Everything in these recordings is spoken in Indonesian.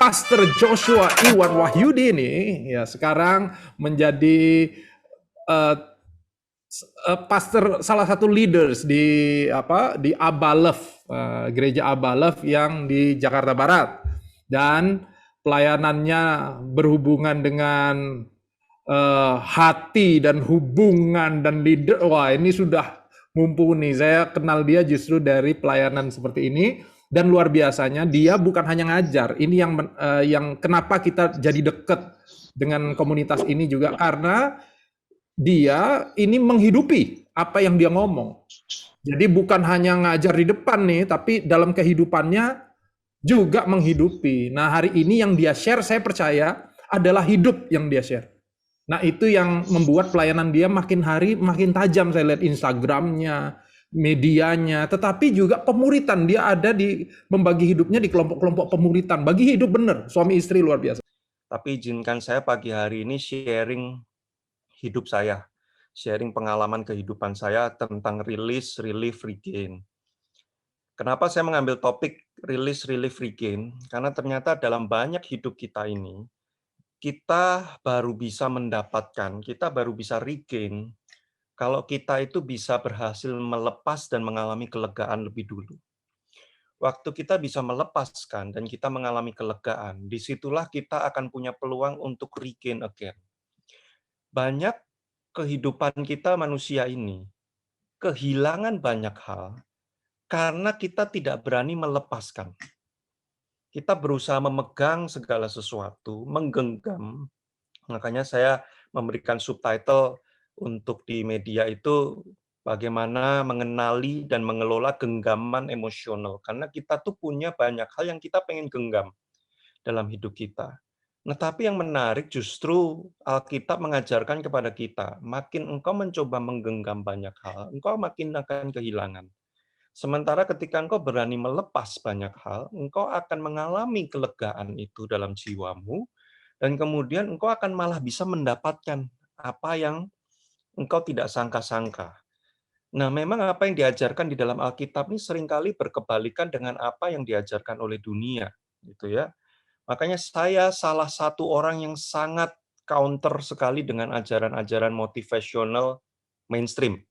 Pastor Joshua Iwan Wahyudi ini ya sekarang menjadi uh, pastor salah satu leaders di Abalef, gereja Abalef yang di Jakarta Barat, dan pelayanannya berhubungan dengan hati dan hubungan dan leader. Wah, ini sudah mumpuni. Saya kenal dia justru dari pelayanan seperti ini. Dan luar biasanya dia bukan hanya ngajar. Ini yang kenapa kita jadi dekat dengan komunitas ini juga, karena dia ini menghidupi apa yang dia ngomong. Jadi bukan hanya ngajar di depan nih, tapi dalam kehidupannya juga menghidupi. Nah, hari ini yang dia share, saya percaya adalah hidup yang dia share. Nah, itu yang membuat pelayanan dia makin hari makin tajam. Saya lihat Instagramnya, medianya, tetapi juga pemuritan. Dia ada di membagi hidupnya di kelompok-kelompok pemuritan. Bagi hidup benar, suami istri luar biasa. Tapi izinkan saya pagi hari ini sharing hidup saya, sharing pengalaman kehidupan saya tentang release, relief, regain. Kenapa saya mengambil topik release, relief, regain? Karena ternyata dalam banyak hidup kita ini, kita baru bisa mendapatkan, kita baru bisa regain, kalau kita itu bisa berhasil melepas dan mengalami kelegaan lebih dulu. Waktu kita bisa melepaskan dan kita mengalami kelegaan, disitulah kita akan punya peluang untuk regain again. Banyak kehidupan kita manusia ini kehilangan banyak hal karena kita tidak berani melepaskan. Kita berusaha memegang segala sesuatu, menggenggam. Makanya saya memberikan subtitle untuk di media itu bagaimana mengenali dan mengelola genggaman emosional. Karena kita tuh punya banyak hal yang kita pengen genggam dalam hidup kita. Nah, tapi yang menarik justru Alkitab mengajarkan kepada kita, makin engkau mencoba menggenggam banyak hal, engkau makin akan kehilangan. Sementara ketika engkau berani melepas banyak hal, engkau akan mengalami kelegaan itu dalam jiwamu, dan kemudian engkau akan malah bisa mendapatkan apa yang engkau tidak sangka-sangka. Nah, memang apa yang diajarkan di dalam Alkitab ini seringkali berkebalikan dengan apa yang diajarkan oleh dunia, gitu ya. Makanya saya salah satu orang yang sangat counter sekali dengan ajaran-ajaran motivational mainstream.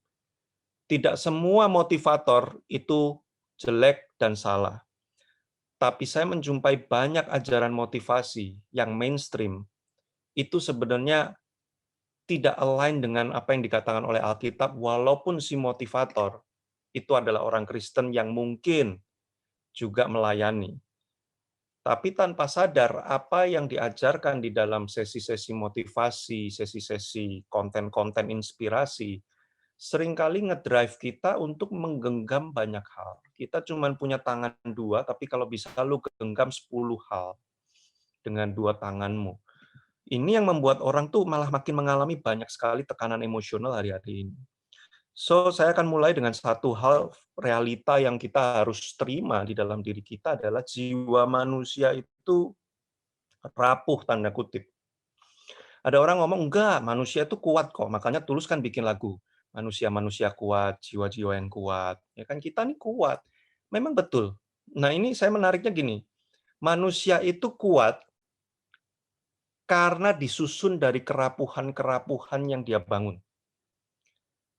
Tidak semua motivator itu jelek dan salah. Tapi saya menjumpai banyak ajaran motivasi yang mainstream itu sebenarnya tidak align dengan apa yang dikatakan oleh Alkitab, walaupun si motivator itu adalah orang Kristen yang mungkin juga melayani. Tapi tanpa sadar apa yang diajarkan di dalam sesi-sesi motivasi, sesi-sesi konten-konten inspirasi, seringkali ngedrive kita untuk menggenggam banyak hal. Kita cuma punya tangan dua, tapi kalau bisa lu genggam 10 hal dengan dua tanganmu. Ini yang membuat orang tuh malah makin mengalami banyak sekali tekanan emosional hari-hari ini. So, saya akan mulai dengan satu hal realita yang kita harus terima di dalam diri kita adalah jiwa manusia itu rapuh, tanda kutip. Ada orang ngomong, enggak, manusia itu kuat kok. Makanya Tulus kan bikin lagu, manusia-manusia kuat, jiwa-jiwa yang kuat. Ya kan, kita nih kuat. Memang betul. Nah, ini saya menariknya gini, manusia itu kuat karena disusun dari kerapuhan-kerapuhan yang dia bangun.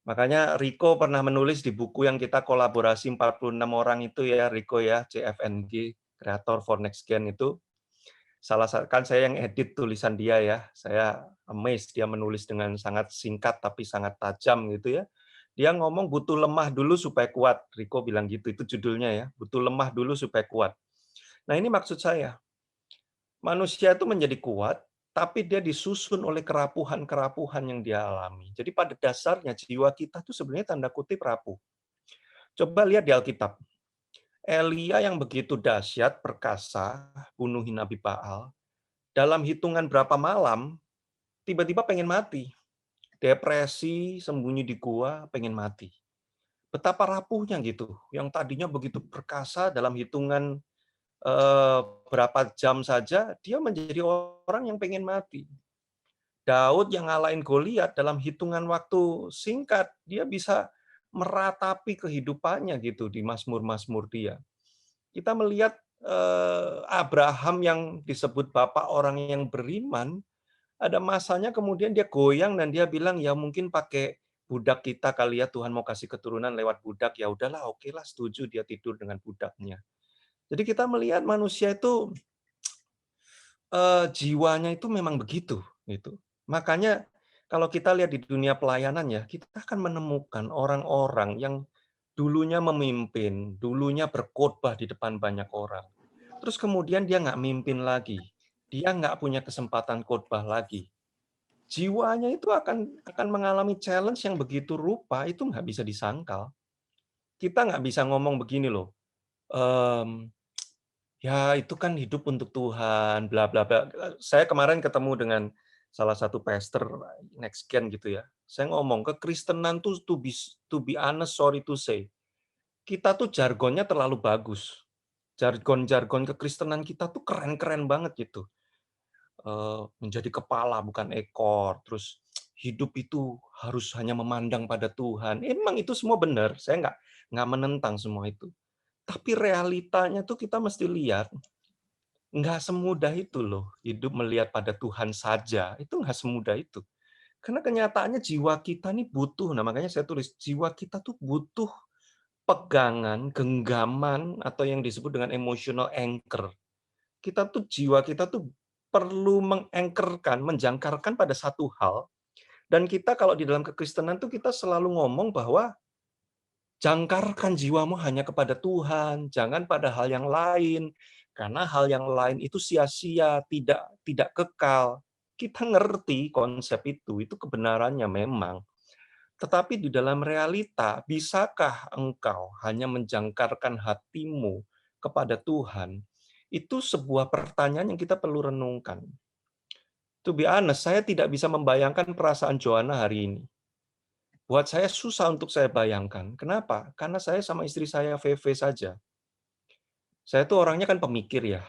Makanya Rico pernah menulis di buku yang kita kolaborasi 46 orang itu ya, Rico ya, CFNG, Creator for Next Gen itu. Salah satu kan saya yang edit tulisan dia ya. Saya amazed dia menulis dengan sangat singkat tapi sangat tajam gitu ya. Dia ngomong butuh lemah dulu supaya kuat. Rico bilang gitu, itu judulnya ya. Butuh lemah dulu supaya kuat. Nah, ini maksud saya. Manusia itu menjadi kuat tapi dia disusun oleh kerapuhan-kerapuhan yang dia alami. Jadi pada dasarnya jiwa kita itu sebenarnya tanda kutip rapuh. Coba lihat di Alkitab. Elia yang begitu dahsyat, perkasa, bunuhin Nabi Baal, dalam hitungan berapa malam, tiba-tiba pengen mati. Depresi, sembunyi di gua, pengen mati. Betapa rapuhnya gitu. Yang tadinya begitu perkasa dalam hitungan berapa jam saja, dia menjadi orang yang pengen mati. Daud yang ngalahin Goliat dalam hitungan waktu singkat, dia bisa meratapi kehidupannya gitu di Mazmur-Mazmur dia. Kita melihat Abraham yang disebut bapak orang yang beriman, ada masanya kemudian dia goyang dan dia bilang, "Ya mungkin pakai budak kita kali ya, Tuhan mau kasih keturunan lewat budak." Ya udahlah, okelah, setuju dia tidur dengan budaknya. Jadi kita melihat manusia itu, jiwanya itu memang begitu, gitu. Makanya kalau kita lihat di dunia pelayanan ya, kita akan menemukan orang-orang yang dulunya memimpin, dulunya berkhotbah di depan banyak orang. Terus kemudian dia nggak mimpin lagi, dia nggak punya kesempatan khotbah lagi. Jiwanya itu akan mengalami challenge yang begitu rupa, itu nggak bisa disangkal. Kita nggak bisa ngomong begini loh, mmm, "Ya itu kan hidup untuk Tuhan, bla bla bla." Saya kemarin ketemu dengan salah satu pastor next gen gitu ya. Saya ngomong, kekristenan tuh to be honest, sorry to say, kita tuh jargonnya terlalu bagus. Jargon-jargon kekristenan kita tuh keren-keren banget gitu. Menjadi kepala bukan ekor, terus hidup itu harus hanya memandang pada Tuhan. Emang itu semua benar, saya nggak menentang semua itu. Tapi realitanya tuh kita mesti lihat, nggak semudah itu loh, hidup melihat pada Tuhan saja, itu nggak semudah itu. Karena kenyataannya jiwa kita nih butuh, nah makanya saya tulis, jiwa kita tuh butuh pegangan, genggaman, atau yang disebut dengan emotional anchor. Jiwa kita tuh perlu mengangkerkan, menjangkarkan pada satu hal, dan kita kalau di dalam kekristenan tuh kita selalu ngomong bahwa jangkarkan jiwamu hanya kepada Tuhan, jangan pada hal yang lain, karena hal yang lain itu sia-sia, tidak kekal. Kita ngerti konsep itu kebenarannya memang. Tetapi di dalam realita, bisakah engkau hanya menjangkarkan hatimu kepada Tuhan? Itu sebuah pertanyaan yang kita perlu renungkan. To be honest, saya tidak bisa membayangkan perasaan Joanna hari ini. Buat saya susah untuk saya bayangkan. Kenapa? Karena saya sama istri saya VV saja. Saya tuh orangnya kan pemikir ya,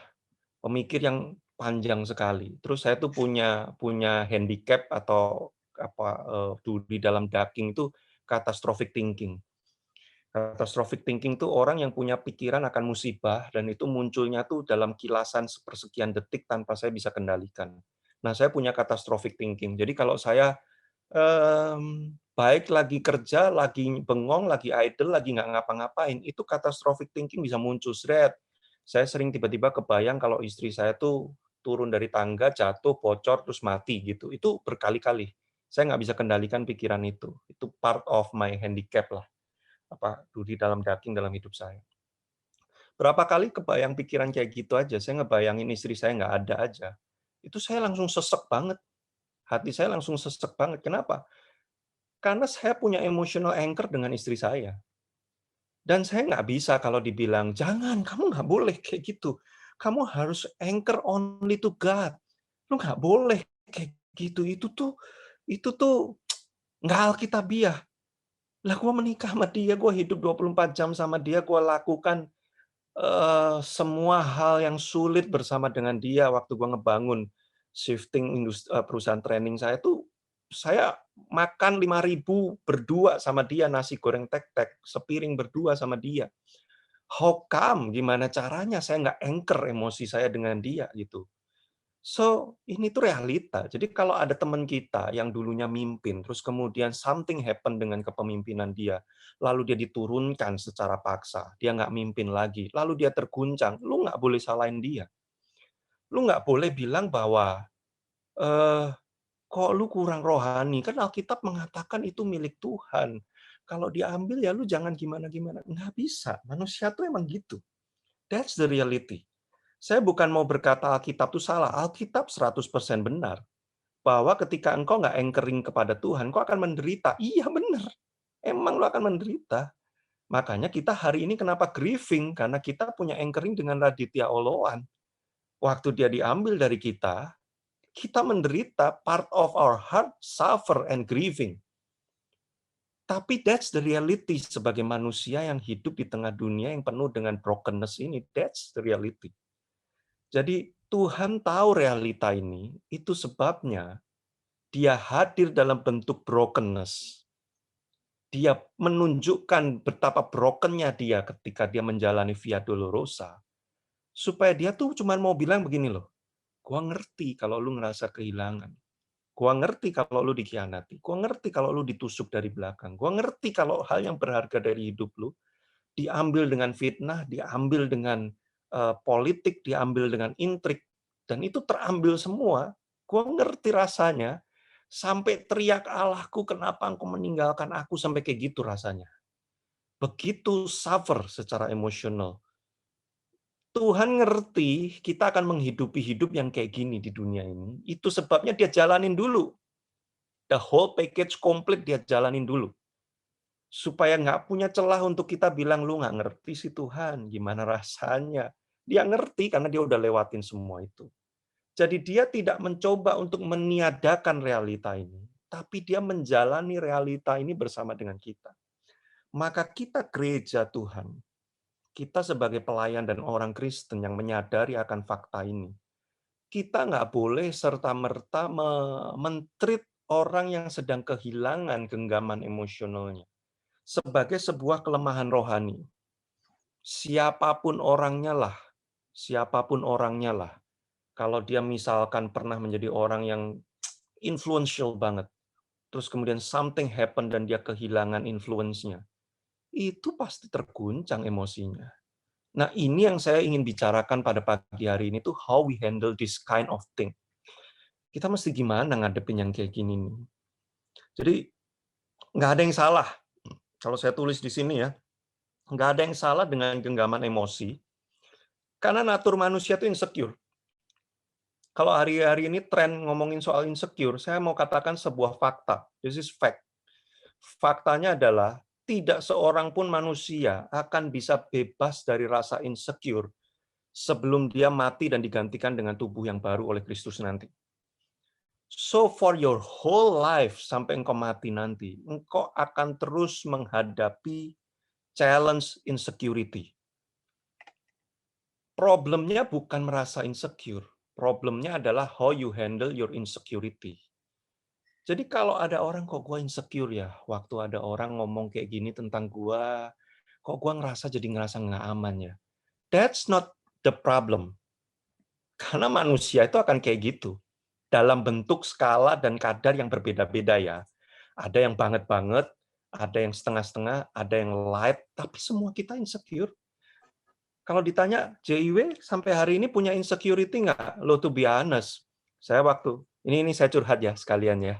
pemikir yang panjang sekali. Terus saya tuh punya punya handicap atau apa, di dalam daging itu catastrophic thinking. Catastrophic thinking tuh orang yang punya pikiran akan musibah dan itu munculnya tuh dalam kilasan sepersekian detik tanpa saya bisa kendalikan. Nah, saya punya catastrophic thinking. Jadi kalau saya, baik lagi kerja, lagi bengong, lagi idle, lagi nggak ngapa-ngapain, itu catastrophic thinking bisa muncul, sret. Saya sering tiba-tiba kebayang kalau istri saya tuh turun dari tangga, jatuh, bocor, terus mati gitu. Itu berkali-kali. Saya nggak bisa kendalikan pikiran itu. Itu part of my handicap lah. Di dalam daging dalam hidup saya. Berapa kali kebayang pikiran kayak gitu aja, saya ngebayangin istri saya nggak ada aja, itu saya langsung sesek banget, hati saya langsung sesek banget. Kenapa? Karena saya punya emotional anchor dengan istri saya. Dan saya nggak bisa kalau dibilang, "Jangan, kamu nggak boleh kayak gitu. Kamu harus anchor only to God. Lu nggak boleh kayak gitu. Itu tuh nggak alkitabiah." Lah gue menikah sama dia, gue hidup 24 jam sama dia, gue lakukan semua hal yang sulit bersama dengan dia waktu gua ngebangun perusahaan training saya tuh, saya makan 5.000 berdua sama dia, nasi goreng tek-tek, sepiring berdua sama dia. How come? Gimana caranya saya nggak anchor emosi saya dengan dia, gitu. So, ini tuh realita. Jadi kalau ada teman kita yang dulunya mimpin, terus kemudian something happen dengan kepemimpinan dia, lalu dia diturunkan secara paksa, dia nggak mimpin lagi, lalu dia terguncang, lu nggak boleh salahin dia. Lu nggak boleh bilang bahwa, eh, kok lu kurang rohani, kan Alkitab mengatakan itu milik Tuhan. Kalau diambil ya lu jangan gimana-gimana. Nggak bisa, manusia tuh emang gitu. That's the reality. Saya bukan mau berkata Alkitab itu salah, Alkitab 100% benar. Bahwa ketika engkau nggak anchoring kepada Tuhan, engkau akan menderita. Iya benar, emang lu akan menderita. Makanya kita hari ini kenapa grieving, karena kita punya anchoring dengan Raditya Oloan. Waktu dia diambil dari kita menderita, part of our heart suffer and grieving. Tapi that's the reality sebagai manusia yang hidup di tengah dunia yang penuh dengan brokenness ini. That's the reality. Jadi Tuhan tahu realita ini, itu sebabnya Dia hadir dalam bentuk brokenness. Dia menunjukkan betapa brokennya dia ketika dia menjalani Via Dolorosa. Supaya dia tuh cuman mau bilang begini loh, gua ngerti kalau lu ngerasa kehilangan. Gua ngerti kalau lu dikhianati. Gua ngerti kalau lu ditusuk dari belakang. Gua ngerti kalau hal yang berharga dari hidup lu diambil dengan fitnah, diambil dengan politik, diambil dengan intrik, dan itu terambil semua. Gua ngerti rasanya, sampai teriak, Allahku kenapa engkau meninggalkan aku, sampai kayak gitu rasanya. Begitu suffer secara emosional. Tuhan ngerti kita akan menghidupi hidup yang kayak gini di dunia ini. Itu sebabnya dia jalanin dulu. The whole package komplit dia jalanin dulu. Supaya nggak punya celah untuk kita bilang, lu nggak ngerti sih Tuhan, gimana rasanya. Dia ngerti karena dia udah lewatin semua itu. Jadi dia tidak mencoba untuk meniadakan realita ini, tapi dia menjalani realita ini bersama dengan kita. Maka kita gereja Tuhan, kita sebagai pelayan dan orang Kristen yang menyadari akan fakta ini, kita nggak boleh serta-merta men-treat orang yang sedang kehilangan genggaman emosionalnya sebagai sebuah kelemahan rohani. Siapapun orangnya lah. Kalau dia misalkan pernah menjadi orang yang influential banget, terus kemudian something happen dan dia kehilangan influence-nya, itu pasti terguncang emosinya. Nah, ini yang saya ingin bicarakan pada pagi hari ini tuh how we handle this kind of thing. Kita mesti gimana ngadepin yang kayak gini nih. Jadi, nggak ada yang salah. Kalau saya tulis di sini ya, nggak ada yang salah dengan genggaman emosi, karena natur manusia itu insecure. Kalau hari-hari ini tren ngomongin soal insecure, saya mau katakan sebuah fakta. This is fact. Faktanya adalah tidak seorang pun manusia akan bisa bebas dari rasa insecure sebelum dia mati dan digantikan dengan tubuh yang baru oleh Kristus nanti. So for your whole life sampai engkau mati nanti, engkau akan terus menghadapi challenge insecurity. Problemnya bukan merasa insecure. Problemnya adalah how you handle your insecurity. Jadi kalau ada orang, kok gue insecure ya, waktu ada orang ngomong kayak gini tentang gue, kok gue ngerasa nggak aman ya. That's not the problem. Karena manusia itu akan kayak gitu. Dalam bentuk, skala, dan kadar yang berbeda-beda ya. Ada yang banget-banget, ada yang setengah-setengah, ada yang light, tapi semua kita insecure. Kalau ditanya, JIW sampai hari ini punya insecurity nggak? Lo to be honest, saya ini saya curhat ya sekalian ya.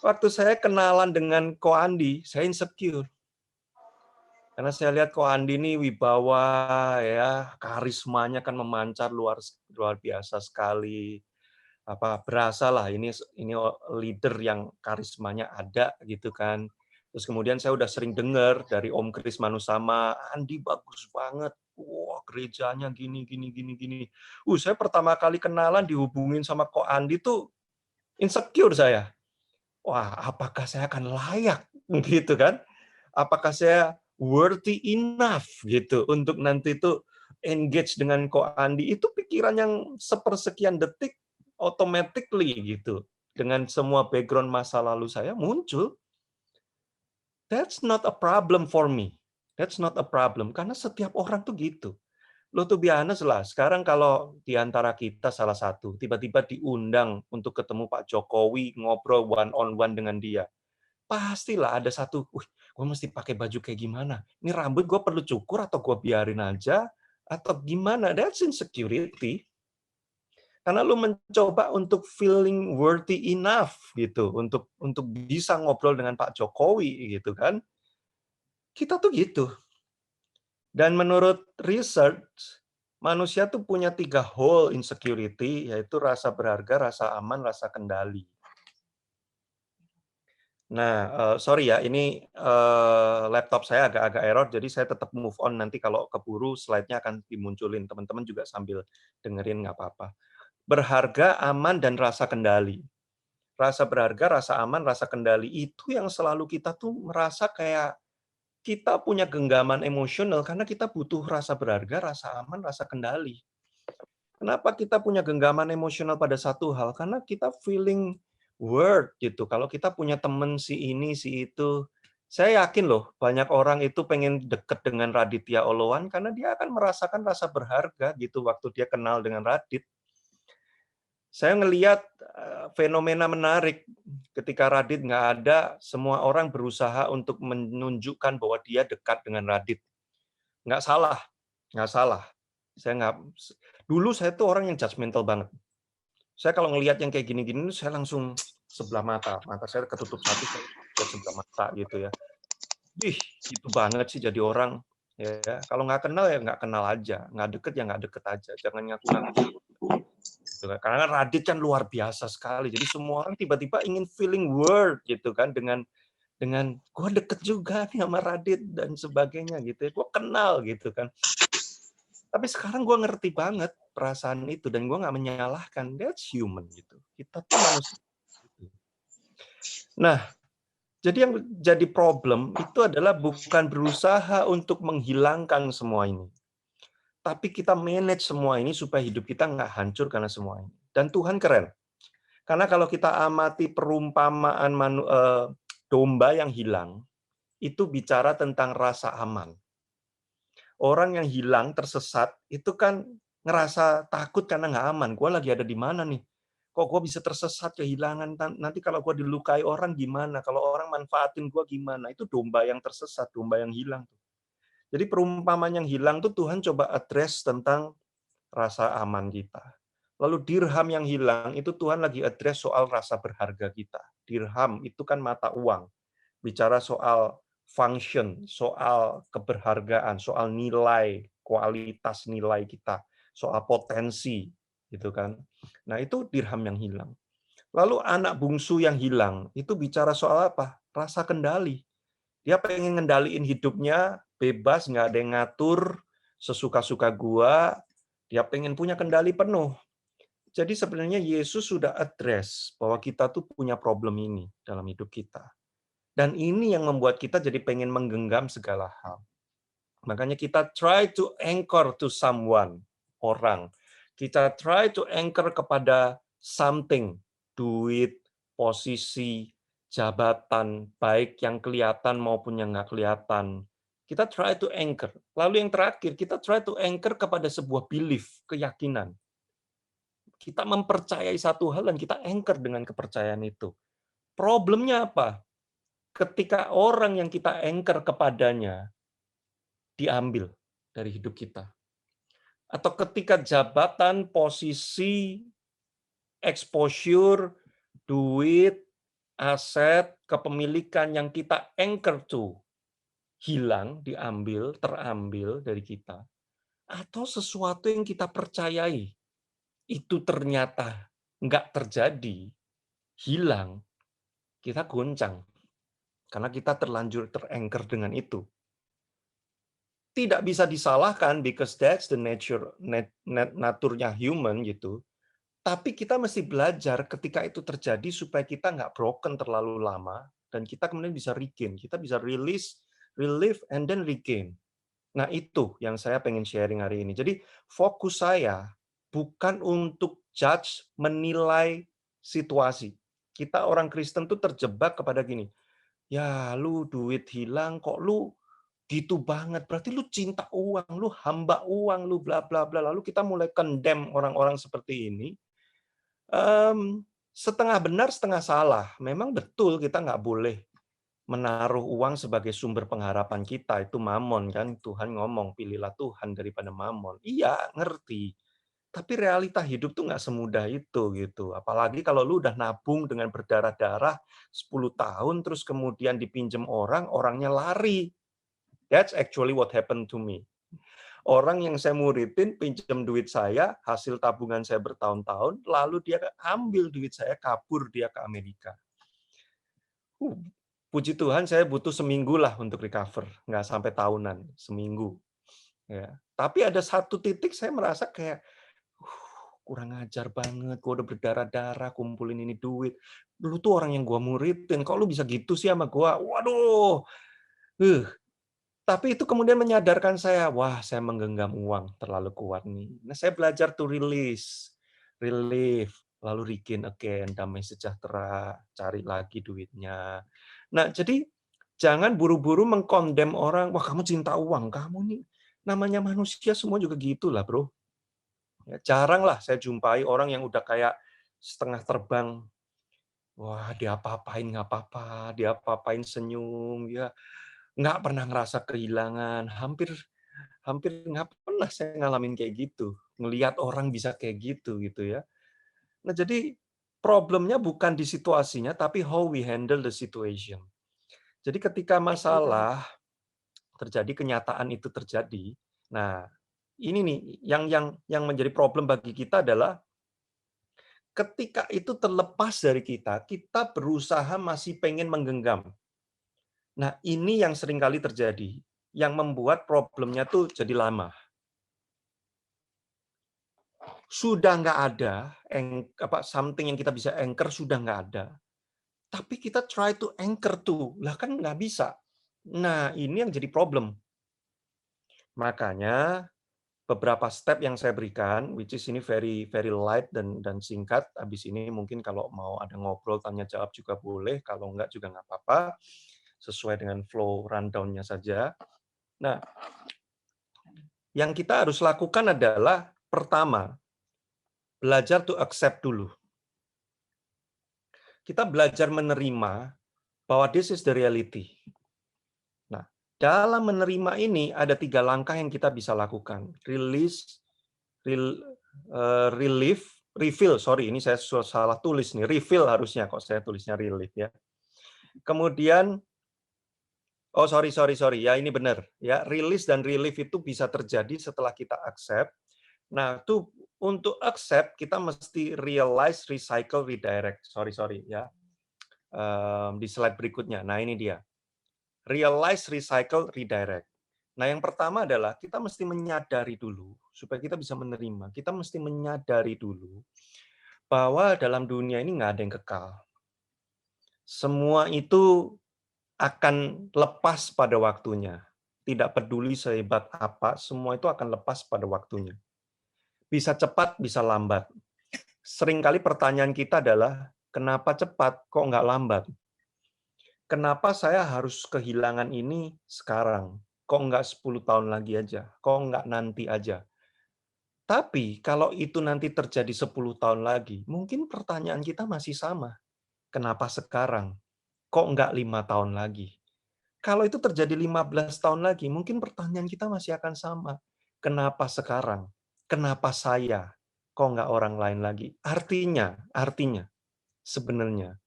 Waktu saya kenalan dengan Ko Andi, saya insecure. Karena saya lihat Ko Andi ini wibawa, ya karismanya kan memancar luar biasa sekali. Berasa lah ini leader yang karismanya ada gitu kan. Terus kemudian saya udah sering dengar dari Om Kris Manusama, Andi bagus banget. Wah, gerejanya gini. Saya pertama kali kenalan dihubungin sama Ko Andi tuh insecure saya. Wah, apakah saya akan layak gitu kan? Apakah saya worthy enough gitu untuk nanti tuh engage dengan Ko Andi? Itu pikiran yang sepersekian detik automatically gitu. Dengan semua background masa lalu saya muncul. That's not a problem for me. That's not a problem. Karena setiap orang tuh gitu. Lo tuh biasa lah. Sekarang kalau di antara kita salah satu, tiba-tiba diundang untuk ketemu Pak Jokowi, ngobrol one-on-one dengan dia. Pastilah ada satu, gue mesti pakai baju kayak gimana? Ini rambut gue perlu cukur atau gue biarin aja? Atau gimana? That's insecurity. Karena lu mencoba untuk feeling worthy enough gitu untuk bisa ngobrol dengan Pak Jokowi gitu kan. Kita tuh gitu. Dan menurut research, manusia tuh punya 3 hole insecurity, yaitu rasa berharga, rasa aman, rasa kendali. Nah, sorry ya, ini laptop saya agak-agak error, jadi saya tetap move on. Nanti kalau keburu slide-nya akan dimunculin. Teman-teman juga sambil dengerin, nggak apa-apa. Berharga, aman, dan rasa kendali. Rasa berharga, rasa aman, rasa kendali, itu yang selalu kita tuh merasa kayak kita punya genggaman emosional karena kita butuh rasa berharga, rasa aman, rasa kendali. Kenapa kita punya genggaman emosional pada satu hal? Karena kita feeling worth gitu. Kalau kita punya temen si ini, si itu, Saya yakin loh, banyak orang itu pengen deket dengan Raditya Oloan karena dia akan merasakan rasa berharga gitu waktu dia kenal dengan Radit. Saya ngelihat fenomena menarik ketika Radit nggak ada, semua orang berusaha untuk menunjukkan bahwa dia dekat dengan Radit. Nggak salah, nggak salah. Saya nggak. Dulu saya tuh orang yang judgmental banget. Saya kalau ngelihat yang kayak gini-gini, saya langsung sebelah mata. Mata saya ketutup satu, saya lihat sebelah mata gitu ya. Ih, gitu banget sih jadi orang. Ya, kalau nggak kenal ya nggak kenal aja, nggak deket ya nggak deket aja. Jangan ngaku-ngaku deket. Gitu kan. Karena Radit kan luar biasa sekali. Jadi semua orang tiba-tiba ingin feeling word gitu kan dengan gue deket juga nih sama Radit dan sebagainya gitu ya. Gue kenal gitu kan. Tapi sekarang gue ngerti banget perasaan itu dan gue nggak menyalahkan. That's human gitu. Kita tuh manusia. Nah, jadi yang jadi problem itu adalah bukan berusaha untuk menghilangkan semua ini. Tapi kita manage semua ini supaya hidup kita nggak hancur karena semua ini. Dan Tuhan keren. Karena kalau kita amati perumpamaan domba yang hilang, itu bicara tentang rasa aman. Orang yang hilang, tersesat, itu kan ngerasa takut karena nggak aman. Gue lagi ada di mana nih? Kok gue bisa tersesat, kehilangan? Nanti kalau gue dilukai orang gimana? Kalau orang manfaatin gue gimana? Itu domba yang tersesat, domba yang hilang. Jadi perumpamaan yang hilang tuh Tuhan coba address tentang rasa aman kita. Lalu dirham yang hilang, itu Tuhan lagi address soal rasa berharga kita. Dirham itu kan mata uang. Bicara soal function, soal keberhargaan, soal nilai, kualitas nilai kita, soal potensi, gitu kan. Nah, itu dirham yang hilang. Lalu anak bungsu yang hilang, itu bicara soal apa? Rasa kendali. Dia pengen ngendaliin hidupnya, bebas, nggak ada yang ngatur, sesuka-suka gua, dia pengen punya kendali penuh. Jadi sebenarnya Yesus sudah address bahwa kita tuh punya problem ini dalam hidup kita. Dan ini yang membuat kita jadi pengen menggenggam segala hal. Makanya kita try to anchor to someone, orang. Kita try to anchor kepada something, duit, posisi, jabatan, baik yang kelihatan maupun yang nggak kelihatan. Kita try to anchor. Lalu yang terakhir, kita try to anchor kepada sebuah belief, keyakinan. Kita mempercayai satu hal dan kita anchor dengan kepercayaan itu. Problemnya apa? Ketika orang yang kita anchor kepadanya diambil dari hidup kita. Atau ketika jabatan, posisi, exposure, duit, aset, kepemilikan yang kita anchor to hilang, diambil, terambil dari kita. Atau sesuatu yang kita percayai itu ternyata nggak terjadi, hilang, kita goncang. Karena kita terlanjur teranchor dengan itu. Tidak bisa disalahkan because that's the naturnya human gitu. Tapi kita mesti belajar ketika itu terjadi supaya kita nggak broken terlalu lama dan kita kemudian bisa regain, kita bisa release, relieve, and then regain. Nah itu yang saya pengen sharing hari ini. Jadi fokus saya bukan untuk judge, menilai situasi. Kita orang Kristen tuh terjebak kepada gini, ya lu duit hilang kok lu gitu banget, berarti lu cinta uang, lu hamba uang, lu bla bla bla. Lalu kita mulai condemn orang-orang seperti ini. Setengah benar, setengah salah. Memang betul kita nggak boleh menaruh uang sebagai sumber pengharapan kita. Itu mamon kan, Tuhan ngomong, pilihlah Tuhan daripada mamon. Iya, ngerti. Tapi realita hidup tuh nggak semudah itu gitu. Apalagi kalau lu udah nabung dengan berdarah-darah 10 tahun, terus kemudian dipinjam orang, orangnya lari. That's actually what happened to me. Orang yang saya muridin pinjam duit saya, hasil tabungan saya bertahun-tahun, lalu dia ambil duit saya, kabur dia ke Amerika. Puji Tuhan saya butuh seminggu lah untuk recover, nggak sampai tahunan, seminggu. Ya. Tapi ada satu titik saya merasa kayak, kurang ajar banget, gue udah berdarah-darah, kumpulin ini duit. Lu tuh orang yang gue muridin, kok lu bisa gitu sih sama gue? Waduh, tapi itu kemudian menyadarkan saya, wah saya menggenggam uang terlalu kuat nih. Nah saya belajar to release, relief, lalu regain again, damai sejahtera, cari lagi duitnya. Nah jadi Jangan buru-buru mengkondem orang, wah kamu cinta uang, kamu nih. Namanya manusia semua juga gitulah, bro. Ya, jarang lah saya jumpai orang yang udah kayak setengah terbang. Wah, diapa-apain nggak apa-apa, diapa-apain senyum, ya nggak pernah ngerasa kehilangan. Hampir hampir nggak pernah saya ngalamin kayak gitu. Ngelihat orang bisa kayak gitu ya. Nah, jadi problemnya bukan di situasinya, tapi how we handle the situation. Jadi ketika masalah terjadi, kenyataan itu terjadi. Nah, ini nih yang menjadi problem bagi kita adalah ketika itu terlepas dari kita, kita berusaha masih pengen menggenggam. Nah, ini yang seringkali terjadi, yang membuat problemnya tuh jadi lama. Sudah nggak ada, something yang kita bisa anchor sudah nggak ada. Tapi kita try to anchor tuh, lah kan nggak bisa. Nah, ini yang jadi problem. Makanya beberapa step yang saya berikan, which is ini very very light dan singkat. Habis ini mungkin kalau mau ada ngobrol tanya jawab juga boleh, kalau enggak juga nggak apa-apa, sesuai dengan flow rundown-nya saja. Nah, yang kita harus lakukan adalah pertama, belajar to accept dulu. Kita belajar menerima bahwa this is the reality. Nah, dalam menerima ini ada 3 langkah yang kita bisa lakukan. Release, relief, refill, sorry, ini saya salah tulis nih, refill harusnya, kok saya tulisnya relief ya. Kemudian, oh sorry, ya ini benar, ya release dan relief itu bisa terjadi setelah kita accept. Nah, itu untuk accept kita mesti realize, recycle, redirect. Sorry ya. Di slide berikutnya. Nah, ini dia. Realize, recycle, redirect. Nah, yang pertama adalah kita mesti menyadari dulu, supaya kita bisa menerima. Kita mesti menyadari dulu bahwa dalam dunia ini nggak ada yang kekal. Semua itu akan lepas pada waktunya. Tidak peduli sehebat apa, semua itu akan lepas pada waktunya. Bisa cepat, bisa lambat. Seringkali pertanyaan kita adalah, kenapa cepat, kok nggak lambat? Kenapa saya harus kehilangan ini sekarang? Kok nggak 10 tahun lagi aja? Kok nggak nanti aja? Tapi kalau itu nanti terjadi 10 tahun lagi, mungkin pertanyaan kita masih sama. Kenapa sekarang? Kok nggak 5 tahun lagi? Kalau itu terjadi 15 tahun lagi, mungkin pertanyaan kita masih akan sama. Kenapa sekarang? Kenapa saya? Kok nggak orang lain lagi? Artinya, sebenarnya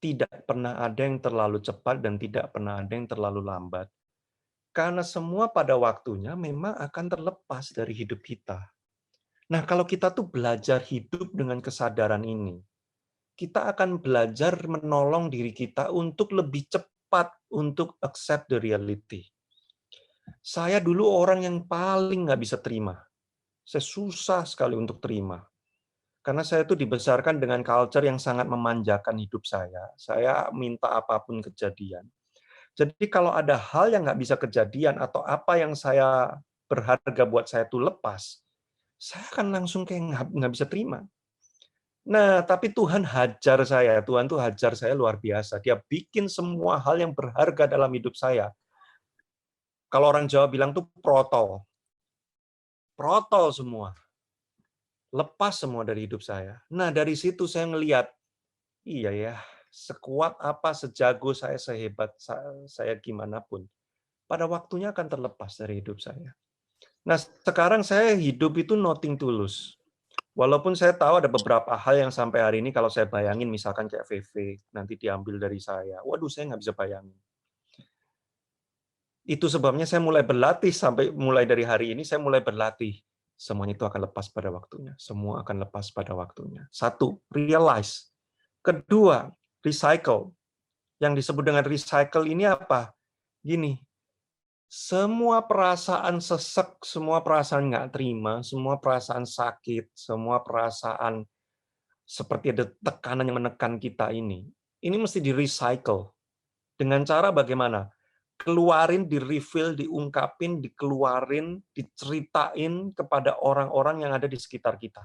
tidak pernah ada yang terlalu cepat dan tidak pernah ada yang terlalu lambat. Karena semua pada waktunya memang akan terlepas dari hidup kita. Nah, kalau kita tuh belajar hidup dengan kesadaran ini, kita akan belajar menolong diri kita untuk lebih cepat untuk accept the reality. Saya dulu orang yang paling nggak bisa terima. Saya susah sekali untuk terima. Karena saya tuh dibesarkan dengan culture yang sangat memanjakan hidup saya. Saya minta apapun kejadian. Jadi kalau ada hal yang nggak bisa kejadian atau apa yang saya berharga buat saya tuh lepas, saya akan langsung kayak nggak bisa terima. Nah, tapi Tuhan hajar saya. Tuhan tuh hajar saya luar biasa. Dia bikin semua hal yang berharga dalam hidup saya. Kalau orang Jawa bilang tuh protol. Protol semua. Lepas semua dari hidup saya. Nah, dari situ saya ngelihat, iya ya, sekuat apa, sejago saya, sehebat saya gimana pun, pada waktunya akan terlepas dari hidup saya. Nah, sekarang saya hidup itu nothing tulus. Walaupun saya tahu ada beberapa hal yang sampai hari ini kalau saya bayangin, misalkan kayak VV, nanti diambil dari saya. Waduh, saya nggak bisa bayangin. Itu sebabnya saya mulai berlatih, sampai mulai dari hari ini saya mulai berlatih. Semuanya itu akan lepas pada waktunya. Semua akan lepas pada waktunya. 1, realize. Kedua, recycle. Yang disebut dengan recycle ini apa? Gini, semua perasaan sesek, semua perasaan nggak terima, semua perasaan sakit, semua perasaan seperti ada tekanan yang menekan kita ini mesti di-recycle. Dengan cara bagaimana? Keluarin, di-refill, diungkapin, dikeluarin, diceritain kepada orang-orang yang ada di sekitar kita.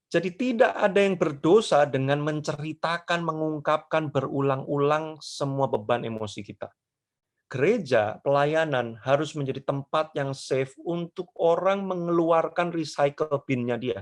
Jadi tidak ada yang berdosa dengan menceritakan, mengungkapkan berulang-ulang semua beban emosi kita. Gereja, pelayanan harus menjadi tempat yang safe untuk orang mengeluarkan recycle bin-nya dia.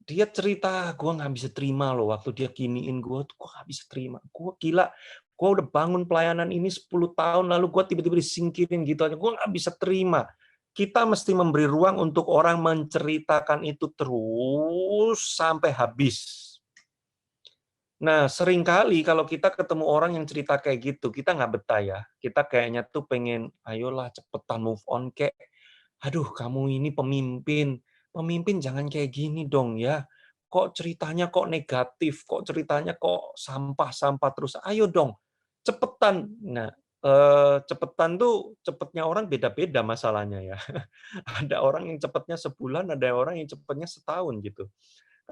Dia cerita, gue nggak bisa terima loh waktu dia giniin gue, gue nggak bisa terima. Gue gila, gue udah bangun pelayanan ini 10 tahun, lalu gue tiba-tiba disingkirin gitu aja. Gue nggak bisa terima. Kita mesti memberi ruang untuk orang menceritakan itu terus sampai habis. Nah, seringkali kalau kita ketemu orang yang cerita kayak gitu, kita nggak betah ya. Kita kayaknya tuh pengen, ayolah cepetan move on kek. Aduh, kamu ini pemimpin. Pemimpin jangan kayak gini dong ya. Kok ceritanya kok negatif, kok ceritanya kok sampah-sampah terus. Ayo dong, cepetan. Nah, cepetan tuh cepetnya orang beda-beda masalahnya ya. Ada orang yang cepetnya sebulan, ada orang yang cepetnya setahun gitu.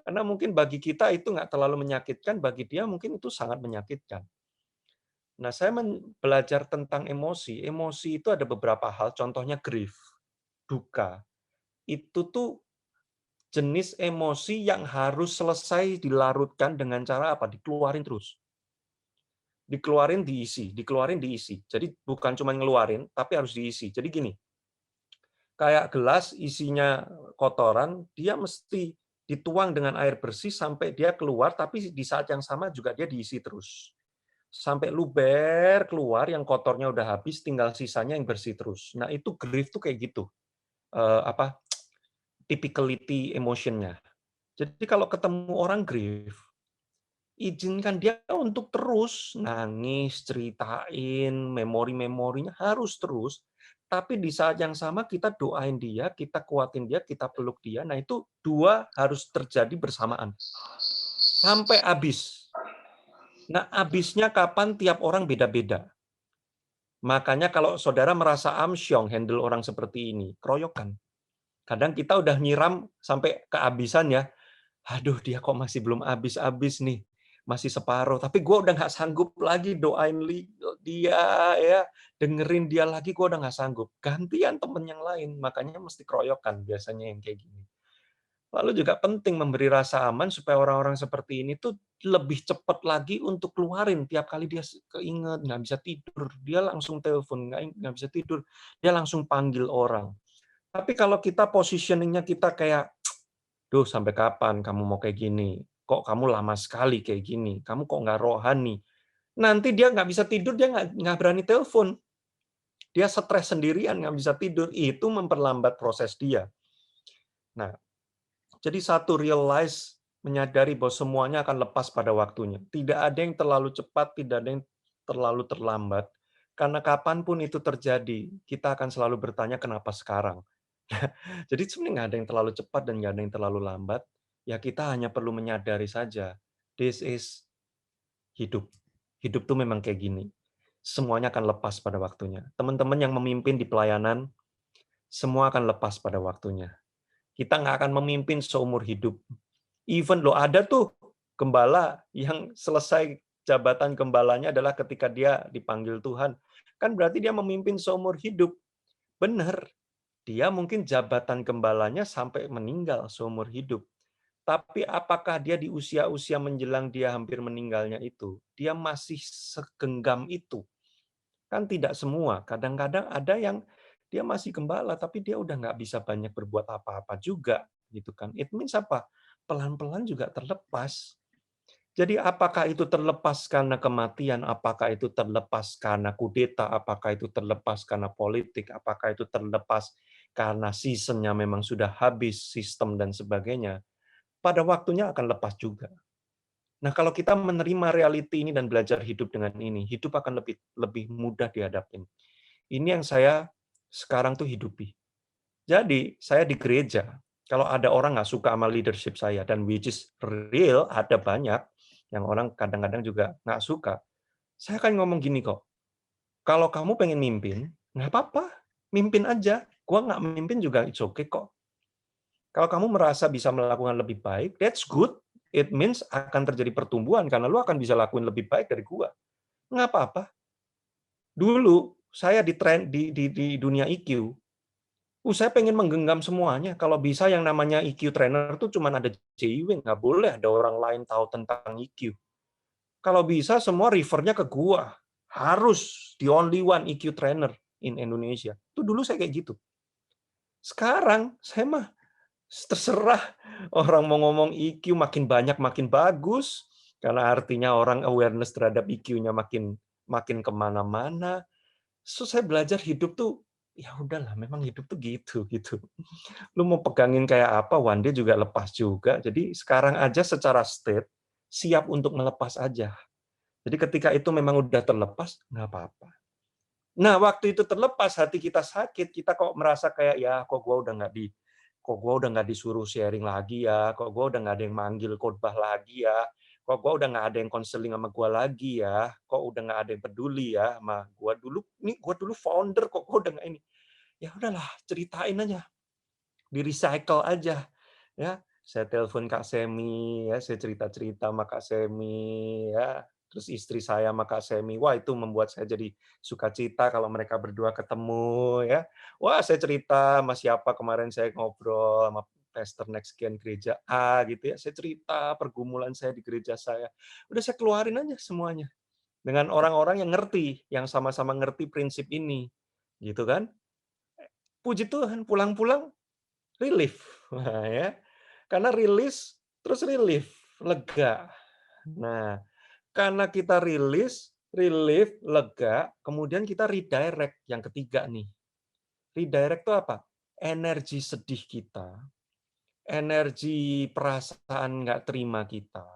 Karena mungkin bagi kita itu nggak terlalu menyakitkan, bagi dia mungkin itu sangat menyakitkan. Nah, saya belajar tentang emosi. Emosi itu ada beberapa hal, contohnya grief, duka. Itu tuh jenis emosi yang harus selesai dilarutkan dengan cara apa? Dikeluarin terus. Dikeluarin, diisi, dikeluarin, diisi. Jadi bukan cuma ngeluarin, tapi harus diisi. Jadi gini, kayak gelas isinya kotoran, dia mesti dituang dengan air bersih sampai dia keluar, tapi di saat yang sama juga dia diisi terus. Sampai luber keluar, yang kotornya udah habis, tinggal sisanya yang bersih terus. Nah, itu grief tuh kayak gitu. Apa typicality emotionnya. Jadi kalau ketemu orang grief, izinkan dia untuk terus nangis, ceritain, memori-memorinya harus terus. Tapi di saat yang sama kita doain dia, kita kuatin dia, kita peluk dia. Nah itu dua harus terjadi bersamaan. Sampai habis. Nah habisnya kapan tiap orang beda-beda. Makanya kalau saudara merasa amsyong handle orang seperti ini, keroyokan. Kadang kita udah nyiram sampai kehabisan ya. Aduh, dia kok masih belum habis-habis nih, masih separuh. Tapi gue udah nggak sanggup lagi doain dia, ya, dengerin dia lagi, gue udah nggak sanggup. Gantian temen yang lain, makanya mesti keroyokan biasanya yang kayak gini. Lalu juga penting memberi rasa aman supaya orang-orang seperti ini tuh lebih cepat lagi untuk keluarin. Tiap kali dia keinget, nggak bisa tidur, dia langsung telepon, nggak bisa tidur, dia langsung panggil orang. Tapi kalau kita positioningnya kita kayak, duh, sampai kapan kamu mau kayak gini? Kok kamu lama sekali kayak gini? Kamu kok nggak rohani? Nanti dia nggak bisa tidur, dia nggak berani telepon. Dia stres sendirian, nggak bisa tidur. Itu memperlambat proses dia. Nah, jadi satu, realize, menyadari bahwa semuanya akan lepas pada waktunya. Tidak ada yang terlalu cepat, tidak ada yang terlalu terlambat. Karena kapanpun itu terjadi, kita akan selalu bertanya kenapa sekarang. Jadi sebenarnya nggak ada yang terlalu cepat dan nggak ada yang terlalu lambat. Ya kita hanya perlu menyadari saja, this is hidup. Hidup tuh memang kayak gini. Semuanya akan lepas pada waktunya. Teman-teman yang memimpin di pelayanan, semua akan lepas pada waktunya. Kita nggak akan memimpin seumur hidup. Even lo ada tuh gembala yang selesai jabatan gembalanya adalah ketika dia dipanggil Tuhan. Kan berarti dia memimpin seumur hidup. Benar. Dia mungkin jabatan gembalanya sampai meninggal seumur hidup. Tapi apakah dia di usia-usia menjelang dia hampir meninggalnya itu, dia masih segenggam itu? Kan tidak semua. Kadang-kadang ada yang dia masih gembala, tapi dia udah nggak bisa banyak berbuat apa-apa juga, gitu kan? It means apa? Pelan-pelan juga terlepas. Jadi apakah itu terlepas karena kematian, apakah itu terlepas karena kudeta, apakah itu terlepas karena politik, apakah itu terlepas karena seasonnya memang sudah habis, sistem dan sebagainya, pada waktunya akan lepas juga. Nah, kalau kita menerima reality ini dan belajar hidup dengan ini, hidup akan lebih mudah dihadapin. Ini yang saya sekarang tuh hidupi. Jadi, saya di gereja, kalau ada orang nggak suka sama leadership saya, dan which is real, ada banyak yang orang kadang-kadang juga nggak suka, saya akan ngomong gini kok, kalau kamu pengen mimpin, nggak apa-apa, mimpin aja. Gua nggak mimpin juga it's okay kok. Kalau kamu merasa bisa melakukan lebih baik, that's good. It means akan terjadi pertumbuhan, karena lu akan bisa lakuin lebih baik dari gua. Nggak apa-apa. Dulu, saya di dunia EQ, Saya pengen menggenggam semuanya. Kalau bisa yang namanya EQ trainer tuh cuman ada JW, nggak boleh ada orang lain tahu tentang EQ. Kalau bisa semua refer-nya ke gua. Harus the only one EQ trainer in Indonesia. Itu dulu saya kayak gitu. Sekarang saya mah terserah orang mau ngomong EQ makin banyak makin bagus, karena artinya orang awareness terhadap EQ-nya makin makin kemana-mana. So saya belajar hidup tuh ya udahlah, memang hidup tuh gitu gitu. Lu mau pegangin kayak apa, one day juga lepas juga. Jadi sekarang aja secara state siap untuk melepas aja. Jadi ketika itu memang udah terlepas, nggak apa-apa. Nah, waktu itu terlepas, hati kita sakit, kita kok merasa kayak, ya kok gua udah nggak disuruh sharing lagi ya, kok gua udah nggak ada yang manggil khotbah lagi ya, kok gua udah nggak ada yang konseling sama gua lagi ya, kok udah nggak ada yang peduli ya sama gua dulu, nih gua dulu founder, kok gua udah nggak ini. Ya udahlah, ceritain aja, di-recycle aja. Ya, saya telepon Kak Semi, ya, saya cerita-cerita sama Kak Semi, ya. Terus istri saya sama Kak Semi, wah itu membuat saya jadi sukacita kalau mereka berdua ketemu, ya. Wah, saya cerita sama siapa kemarin saya ngobrol sama pastor next gen gereja A gitu ya. Saya cerita pergumulan saya di gereja saya. Udah saya keluarin aja semuanya dengan orang-orang yang ngerti, yang sama-sama ngerti prinsip ini. Gitu kan? Puji Tuhan, pulang-pulang relief. Nah, ya. Karena rilis, terus relief, lega. Nah, karena kita rilis, relief, lega, kemudian kita redirect yang ketiga nih. Redirect itu apa? Energi sedih kita, energi perasaan nggak terima kita,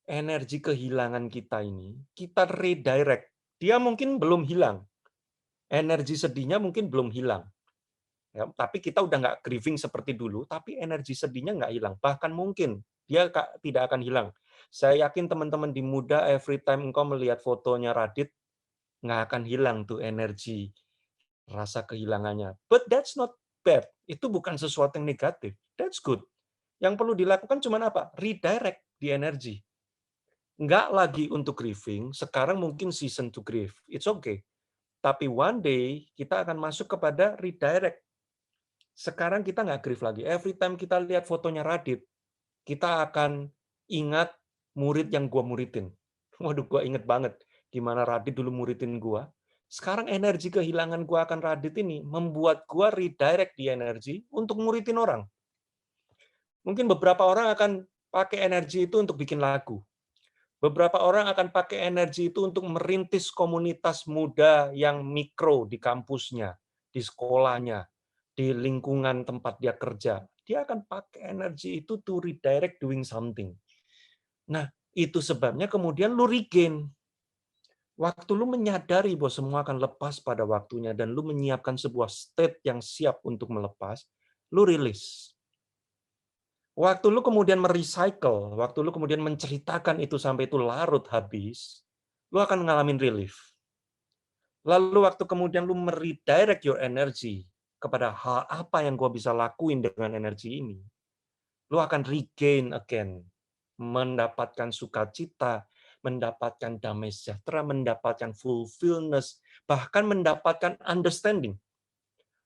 energi kehilangan kita ini, kita redirect. Dia mungkin belum hilang. Energi sedihnya mungkin belum hilang. Ya, tapi kita udah nggak grieving seperti dulu, tapi energi sedihnya nggak hilang. Bahkan mungkin dia tidak akan hilang. Saya yakin teman-teman di Muda, every time engkau melihat fotonya Radit, nggak akan hilang tuh energi, rasa kehilangannya. But that's not bad. Itu bukan sesuatu yang negatif. That's good. Yang perlu dilakukan cuma apa? Redirect di energi. Nggak lagi untuk grieving, sekarang mungkin season to grieve. It's okay. Tapi one day kita akan masuk kepada redirect. Sekarang kita nggak grief lagi. Every time kita lihat fotonya Radit, kita akan ingat murid yang gua muridin. Waduh, gua inget banget gimana Radit dulu muridin gua. Sekarang energi kehilangan gua akan Radit ini membuat gua redirect di energi untuk muridin orang. Mungkin beberapa orang akan pakai energi itu untuk bikin lagu. Beberapa orang akan pakai energi itu untuk merintis komunitas muda yang mikro di kampusnya, di sekolahnya, di lingkungan tempat dia kerja. Dia akan pakai energi itu to redirect doing something. Nah, itu sebabnya kemudian lu regain. Waktu lu menyadari bahwa semua akan lepas pada waktunya dan lu menyiapkan sebuah state yang siap untuk melepas, lu rilis. Waktu lu kemudian merecycle, waktu lu kemudian menceritakan itu sampai itu larut habis, lu akan ngalamin relief. Lalu waktu kemudian lu meredirect your energy kepada hal apa yang gua bisa lakuin dengan energi ini, lu akan regain again, mendapatkan sukacita, mendapatkan damai sejahtera, mendapatkan fulfillment, bahkan mendapatkan understanding.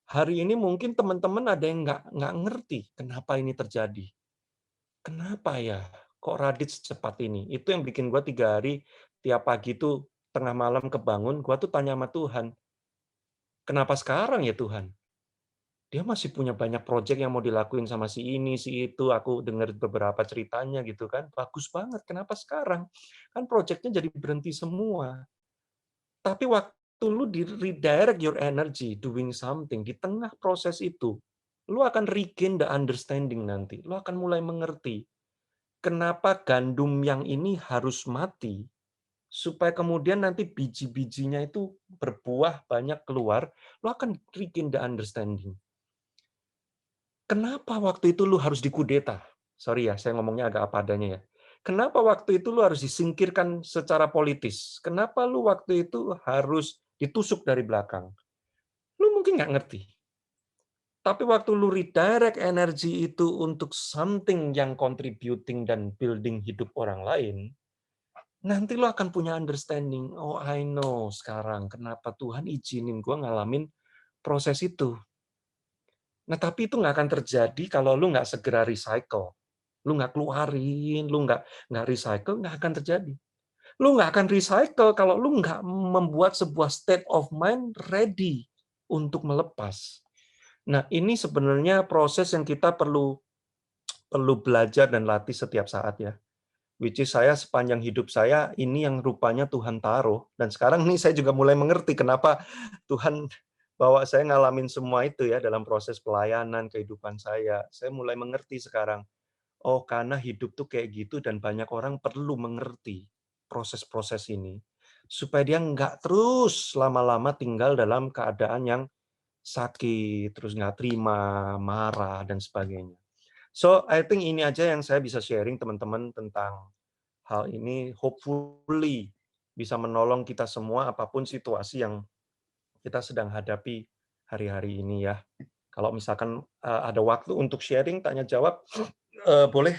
Hari ini mungkin teman-teman ada yang nggak ngerti kenapa ini terjadi. Kenapa ya? Kok Radit secepat ini? Itu yang bikin gue 3 hari, tiap pagi tuh tengah malam kebangun, gue tuh tanya sama Tuhan, kenapa sekarang ya Tuhan? Dia masih punya banyak proyek yang mau dilakuin sama si ini, si itu. Aku dengar beberapa ceritanya gitu kan. Bagus banget, kenapa sekarang? Kan proyeknya jadi berhenti semua. Tapi waktu lu di redirect your energy, doing something, di tengah proses itu, lu akan regain the understanding nanti. Lu akan mulai mengerti kenapa gandum yang ini harus mati, supaya kemudian nanti biji-bijinya itu berbuah banyak keluar, lo akan regain the understanding. Kenapa waktu itu lu harus dikudeta? Sorry ya, saya ngomongnya agak apa adanya ya. Kenapa waktu itu lu harus disingkirkan secara politis? Kenapa lu waktu itu harus ditusuk dari belakang? Lu mungkin nggak ngerti. Tapi waktu lu redirect energi itu untuk something yang contributing dan building hidup orang lain, nanti lo akan punya understanding. Oh, I know sekarang kenapa Tuhan izinin gue ngalamin proses itu. Nah, tapi itu nggak akan terjadi kalau lu nggak segera recycle. Lu nggak keluarin, lu nggak recycle, nggak akan terjadi. Lu nggak akan recycle kalau lu nggak membuat sebuah state of mind ready untuk melepas. Nah, ini sebenarnya proses yang kita perlu perlu belajar dan latih setiap saat ya. Which is saya sepanjang hidup saya, ini yang rupanya Tuhan taruh. Dan sekarang nih saya juga mulai mengerti kenapa Tuhan bawa saya ngalamin semua itu ya dalam proses pelayanan kehidupan saya. Saya mulai mengerti sekarang. Oh, karena hidup tuh kayak gitu dan banyak orang perlu mengerti proses-proses ini. Supaya dia nggak terus lama-lama tinggal dalam keadaan yang sakit, terus nggak terima, marah, dan sebagainya. So, I think ini aja yang saya bisa sharing teman-teman tentang hal ini. Hopefully bisa menolong kita semua apapun situasi yang kita sedang hadapi hari-hari ini ya. Kalau misalkan ada waktu untuk sharing, tanya jawab, boleh.